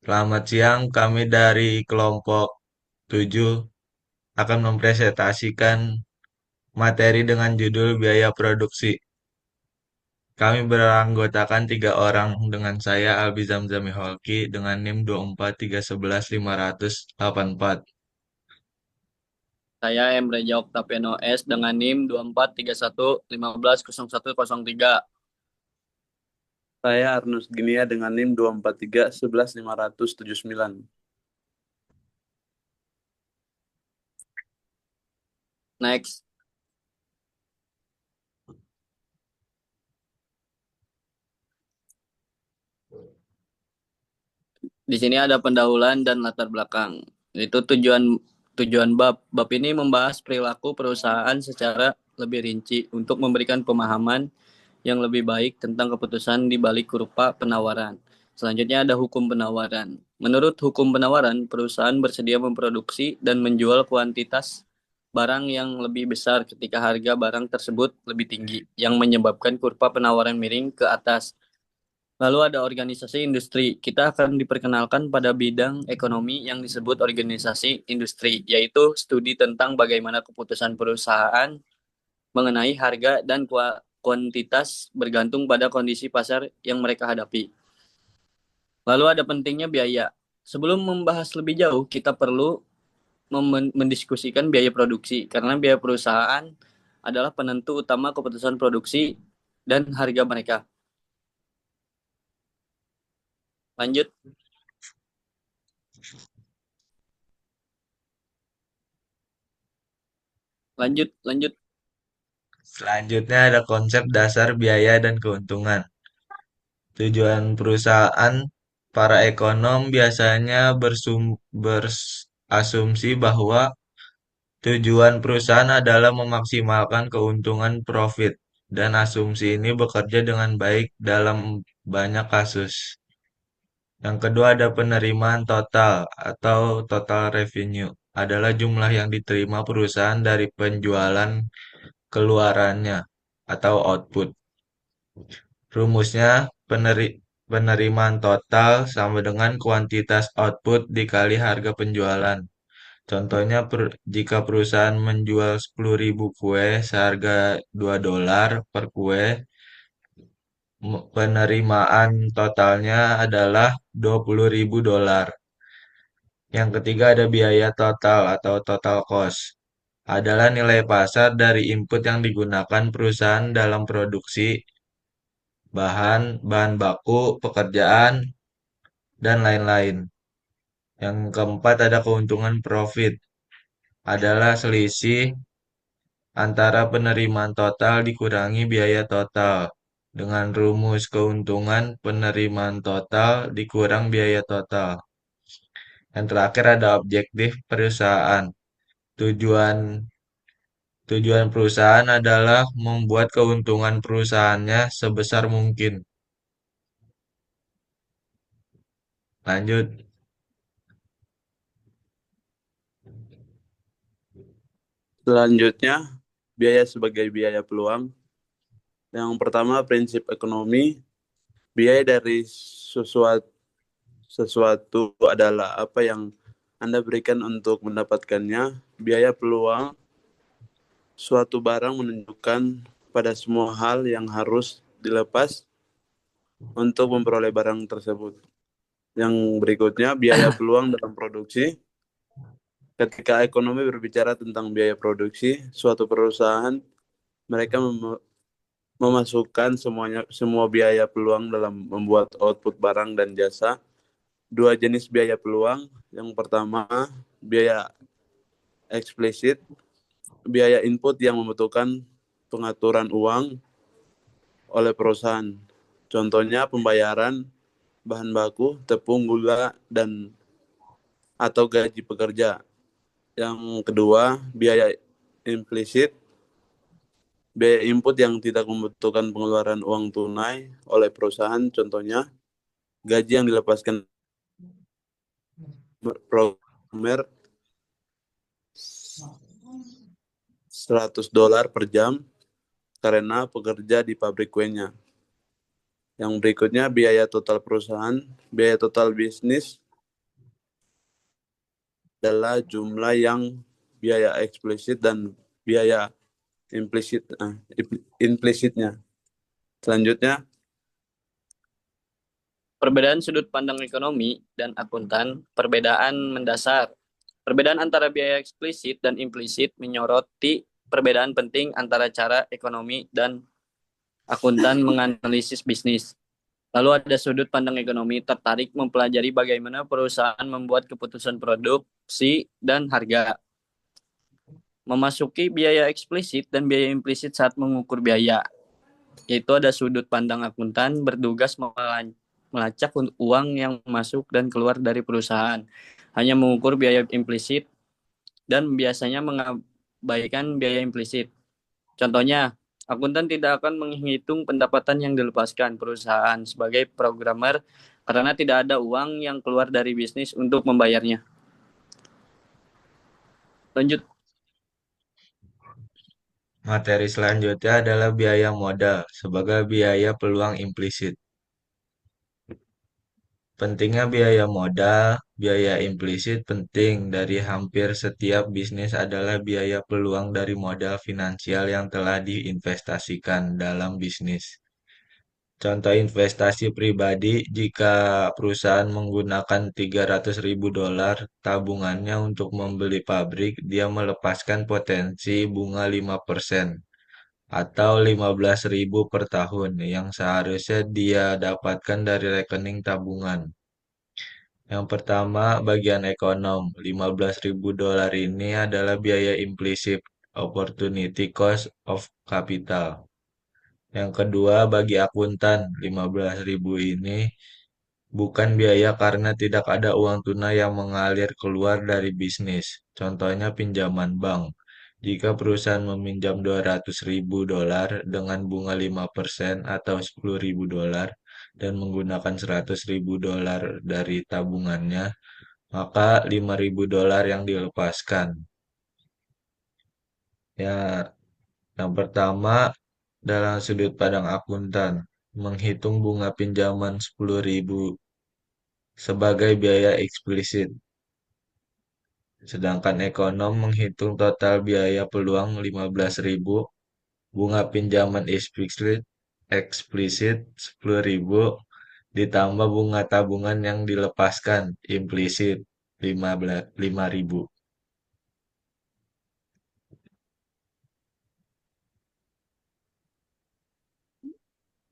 Selamat siang, kami dari kelompok 7 akan mempresentasikan materi dengan judul biaya produksi. Kami beranggotakan 3 orang dengan saya Albi Zamzami Holki dengan NIM 243115844. Saya Emreja Oktaviano S dengan NIM 243115100103. Saya Arnus Ginia dengan NIM 243 11 579. Next. Di sini ada pendahuluan dan latar belakang. Itu tujuan bab. Bab ini membahas perilaku perusahaan secara lebih rinci untuk memberikan pemahaman yang lebih baik tentang keputusan di balik kurva penawaran. Selanjutnya ada hukum penawaran. Menurut hukum penawaran, perusahaan bersedia memproduksi dan menjual kuantitas barang yang lebih besar ketika harga barang tersebut lebih tinggi, yang menyebabkan kurva penawaran miring ke atas. Lalu ada organisasi industri. Kita akan diperkenalkan pada bidang ekonomi yang disebut organisasi industri, yaitu studi tentang bagaimana keputusan perusahaan mengenai harga dan kuantitas bergantung pada kondisi pasar yang mereka hadapi. Lalu ada pentingnya biaya. Sebelum membahas lebih jauh, kita perlu mendiskusikan biaya produksi, karena biaya perusahaan adalah penentu utama keputusan produksi dan harga mereka. Lanjut, lanjut. Selanjutnya ada konsep dasar biaya dan keuntungan. Tujuan perusahaan, para ekonom biasanya berasumsi bahwa tujuan perusahaan adalah memaksimalkan keuntungan profit, dan asumsi ini bekerja dengan baik dalam banyak kasus. Yang kedua ada penerimaan total atau total revenue, adalah jumlah yang diterima perusahaan dari penjualan keluarannya atau output. Rumusnya penerimaan total sama dengan kuantitas output dikali harga penjualan. Contohnya, jika perusahaan menjual 10.000 kue seharga $2 per kue, penerimaan totalnya adalah $20.000. Yang ketiga ada biaya total atau total cost. Adalah nilai pasar dari input yang digunakan perusahaan dalam produksi, bahan baku, pekerjaan, dan lain-lain. Yang keempat ada keuntungan profit. Adalah selisih antara penerimaan total dikurangi biaya total, dengan rumus keuntungan penerimaan total dikurang biaya total. Yang terakhir ada objektif perusahaan. Tujuan tujuan perusahaan adalah membuat keuntungan perusahaannya sebesar mungkin. Lanjut. Selanjutnya, biaya sebagai biaya peluang. Yang pertama, prinsip ekonomi. Biaya dari sesuatu adalah apa yang Anda berikan untuk mendapatkannya. Biaya peluang, suatu barang menunjukkan pada semua hal yang harus dilepas untuk memperoleh barang tersebut. Yang berikutnya, biaya peluang dalam produksi. Ketika ekonomi berbicara tentang biaya produksi, suatu perusahaan mereka memasukkan semua biaya peluang dalam membuat output barang dan jasa. Dua jenis biaya peluang. Yang pertama, biaya eksplisit, biaya input yang membutuhkan pengaturan uang oleh perusahaan. Contohnya pembayaran bahan baku, tepung, gula, dan atau gaji pekerja. Yang kedua, biaya implisit, biaya input yang tidak membutuhkan pengeluaran uang tunai oleh perusahaan. Contohnya, gaji yang dilepaskan programmer $100 per jam karena pekerja di pabrik kuenya. Yang berikutnya, biaya total perusahaan, biaya total bisnis, adalah jumlah yang biaya eksplisit dan biaya implisit implisitnya. Selanjutnya, Perbedaan sudut pandang ekonomi dan akuntan, perbedaan mendasar. Perbedaan antara biaya eksplisit dan implisit menyoroti perbedaan penting antara cara ekonomi dan akuntan menganalisis bisnis. Lalu ada sudut pandang ekonomi tertarik mempelajari bagaimana perusahaan membuat keputusan produksi dan harga. Memasuki biaya eksplisit dan biaya implisit saat mengukur biaya. Yaitu ada sudut pandang akuntan bertugas melacak uang yang masuk dan keluar dari perusahaan. Hanya mengukur biaya implisit dan biasanya mengabaikan biaya implisit. Contohnya, akuntan tidak akan menghitung pendapatan yang dilepaskan perusahaan sebagai programmer karena tidak ada uang yang keluar dari bisnis untuk membayarnya. Lanjut. Materi selanjutnya adalah biaya modal sebagai biaya peluang implisit. Pentingnya biaya modal, biaya implisit penting dari hampir setiap bisnis adalah biaya peluang dari modal finansial yang telah diinvestasikan dalam bisnis. Contoh investasi pribadi, jika perusahaan menggunakan 300.000 dolar tabungannya untuk membeli pabrik, dia melepaskan potensi bunga 5% atau 15.000 per tahun yang seharusnya dia dapatkan dari rekening tabungan. Yang pertama, bagian ekonom. 15.000 dolar ini adalah biaya implisit, opportunity cost of capital. Yang kedua, bagi akuntan, 15.000 ini bukan biaya karena tidak ada uang tunai yang mengalir keluar dari bisnis. Contohnya pinjaman bank. Jika perusahaan meminjam 200.000 dolar dengan bunga 5% atau 10.000 dolar dan menggunakan 100.000 dolar dari tabungannya, maka 5.000 dolar yang dilepaskan. Ya, yang pertama dalam sudut pandang akuntan, menghitung bunga pinjaman 10.000 sebagai biaya eksplisit. Sedangkan ekonom menghitung total biaya peluang 15.000, bunga pinjaman eksplisit 10.000 ditambah bunga tabungan yang dilepaskan implisit 5.000.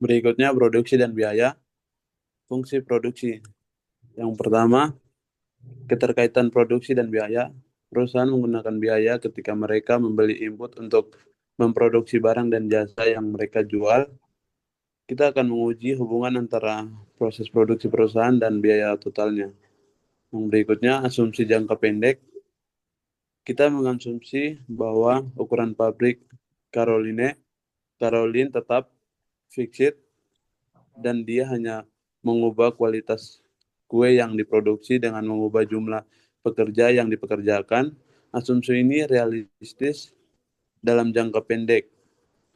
berikutnya produksi dan biaya. Fungsi produksi. Yang pertama, keterkaitan produksi dan biaya. Perusahaan menggunakan biaya ketika mereka membeli input untuk memproduksi barang dan jasa yang mereka jual. Kita akan menguji hubungan antara proses produksi perusahaan dan biaya totalnya. Yang berikutnya, asumsi jangka pendek. Kita mengasumsi bahwa ukuran pabrik Caroline tetap fixed dan dia hanya mengubah kualitas kue yang diproduksi dengan mengubah jumlah pekerja yang dipekerjakan. Asumsi ini realistis dalam jangka pendek.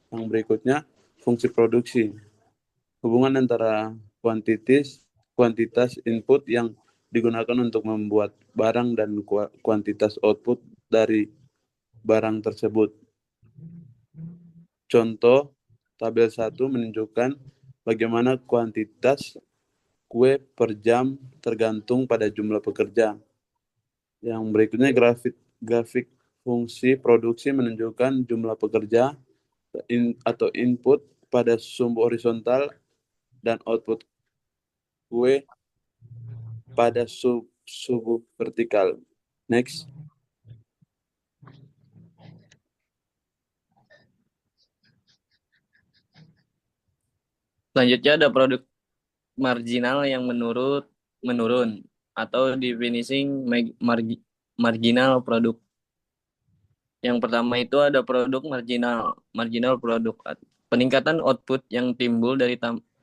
Yang berikutnya, fungsi produksi. Hubungan antara kuantitas input yang digunakan untuk membuat barang dan kuantitas output dari barang tersebut. Contoh, tabel 1 menunjukkan bagaimana kuantitas kue per jam tergantung pada jumlah pekerja. Yang berikutnya grafik fungsi produksi menunjukkan jumlah pekerja atau input pada sumbu horizontal dan output kue pada sumbu vertikal. Next. Selanjutnya ada produk marginal yang menurun atau definisi marginal produk. Yang pertama itu ada produk marginal produk. Peningkatan output yang timbul dari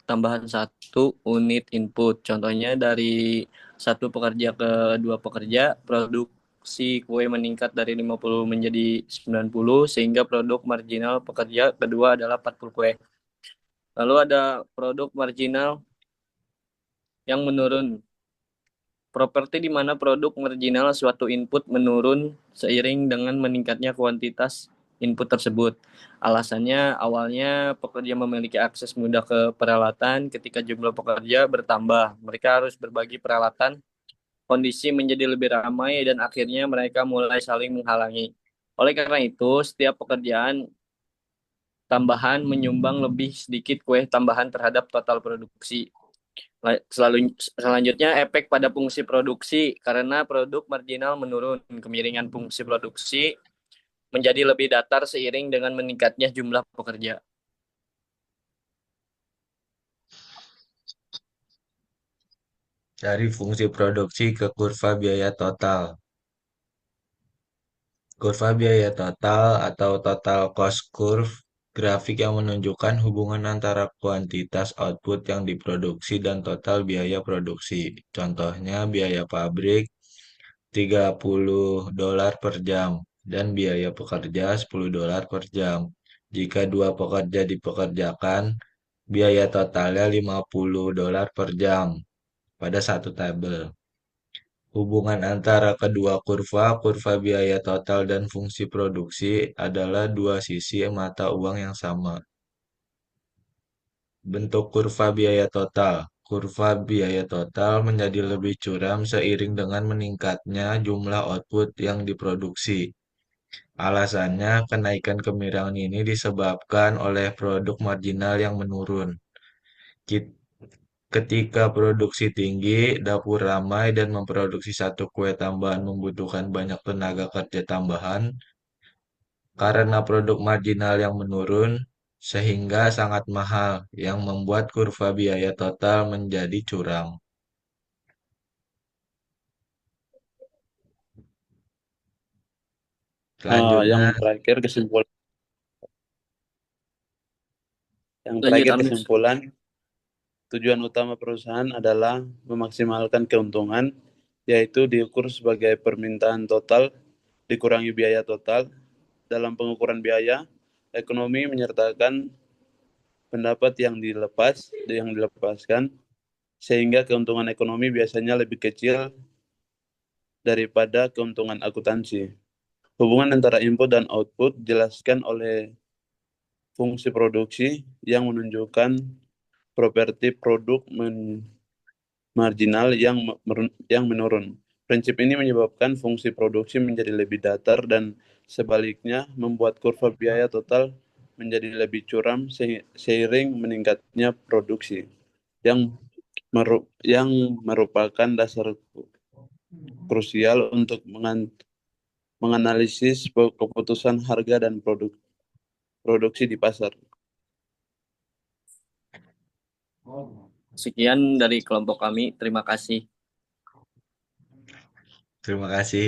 tambahan satu unit input. Contohnya dari satu pekerja ke dua pekerja, produksi kue meningkat dari 50 menjadi 90 sehingga produk marginal pekerja kedua adalah 40 kue. Lalu ada produk marginal yang menurun. Properti di mana produk marginal suatu input menurun seiring dengan meningkatnya kuantitas input tersebut. Alasannya awalnya pekerja memiliki akses mudah ke peralatan, ketika jumlah pekerja bertambah, mereka harus berbagi peralatan, kondisi menjadi lebih ramai dan akhirnya mereka mulai saling menghalangi. Oleh karena itu, setiap pekerjaan tambahan menyumbang lebih sedikit kue tambahan terhadap total produksi. Selanjutnya efek pada fungsi produksi karena produk marginal menurun, kemiringan fungsi produksi menjadi lebih datar seiring dengan meningkatnya jumlah pekerja. Dari fungsi produksi ke kurva biaya total. Kurva biaya total atau total cost curve, grafik yang menunjukkan hubungan antara kuantitas output yang diproduksi dan total biaya produksi. Contohnya biaya pabrik $30 per jam dan biaya pekerja $10 per jam. Jika dua pekerja dipekerjakan, biaya totalnya $50 per jam pada satu tabel. Hubungan antara kedua kurva, kurva biaya total dan fungsi produksi adalah dua sisi mata uang yang sama. Bentuk kurva biaya total. Kurva biaya total menjadi lebih curam seiring dengan meningkatnya jumlah output yang diproduksi. Alasannya, kenaikan kemiringan ini disebabkan oleh produk marginal yang menurun. Ketika produksi tinggi, dapur ramai dan memproduksi satu kue tambahan membutuhkan banyak tenaga kerja tambahan karena produk marginal yang menurun, sehingga sangat mahal, yang membuat kurva biaya total menjadi curam. Yang Selanjutnya, terakhir kesimpulan, Lanjut Amnes. tujuan utama perusahaan adalah memaksimalkan keuntungan, yaitu diukur sebagai permintaan total dikurangi biaya total. Dalam pengukuran biaya, ekonomi menyertakan pendapat yang dilepaskan, sehingga keuntungan ekonomi biasanya lebih kecil daripada keuntungan akuntansi. Hubungan antara input dan output dijelaskan oleh fungsi produksi yang menunjukkan properti produk marginal yang menurun. Prinsip ini menyebabkan fungsi produksi menjadi lebih datar dan sebaliknya membuat kurva biaya total menjadi lebih curam seiring meningkatnya produksi yang yang merupakan dasar krusial untuk menganalisis keputusan harga dan produksi di pasar. Sekian dari kelompok kami. Terima kasih. terima kasih.